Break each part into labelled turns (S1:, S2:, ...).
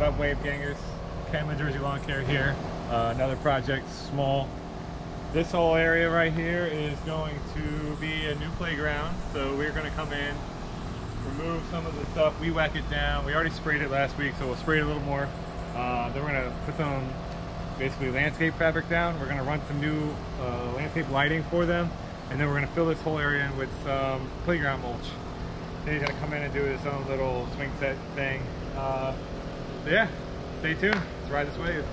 S1: up, wave gangers? Ken Jersey Lawn Care here. Another project, small. This whole area right here is going to be a new playground. So we're going to come in, remove some of the stuff, we whack it down. We already sprayed it last week, so we'll spray it a little more. Then we're going to put some basically landscape fabric down. We're going to run some new landscape lighting for them, and then we're going to fill this whole area in with some playground mulch. Then he's going to come in and do his own little swing set thing. So yeah, stay tuned. Let's ride this wave.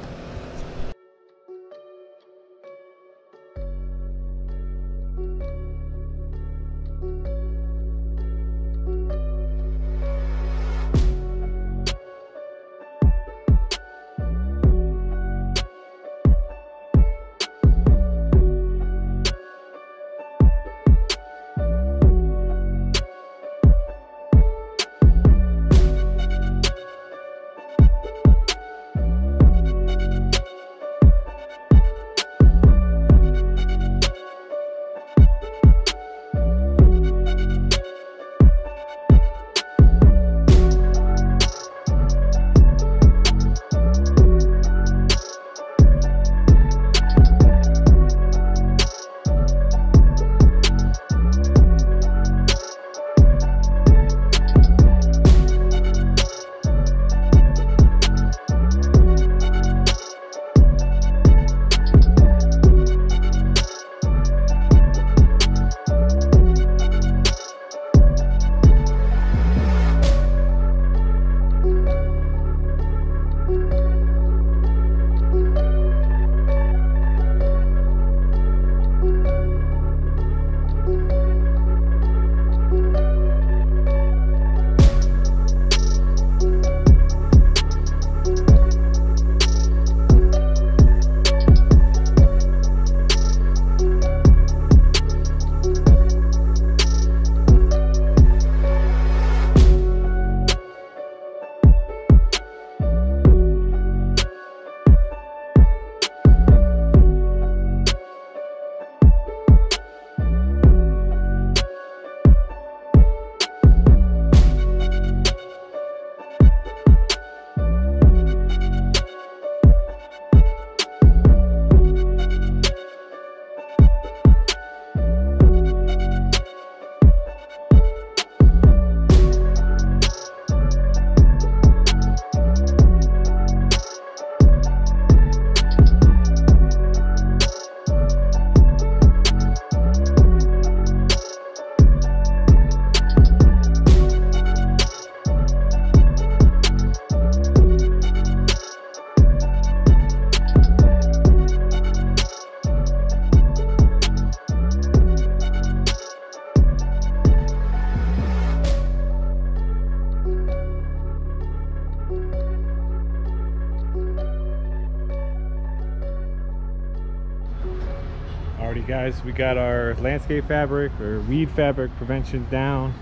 S1: Alrighty guys, we got our landscape fabric or weed fabric prevention down.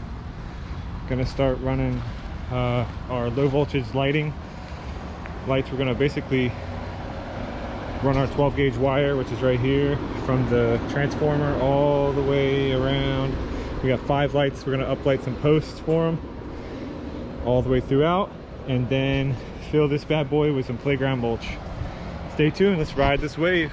S1: Gonna start running our low voltage lights. We're gonna basically run our 12 gauge wire, which is right here, from the transformer all the way around. We got 5 lights. We're gonna uplight some posts for them all the way throughout, and then fill this bad boy with some playground mulch. Stay tuned, let's ride this wave.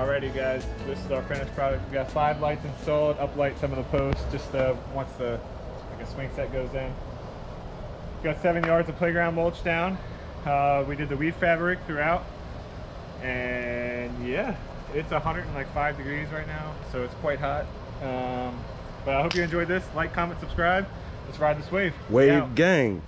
S1: Alrighty guys, this is our finished product. We got 5 lights installed, uplight some of the posts just once the swing set goes in. We got 7 yards of playground mulch down. We did the weed fabric throughout, and yeah, it's 105 degrees right now, so it's quite hot. But I hope you enjoyed this. Like, comment, subscribe. Let's ride this wave.
S2: Wave gang.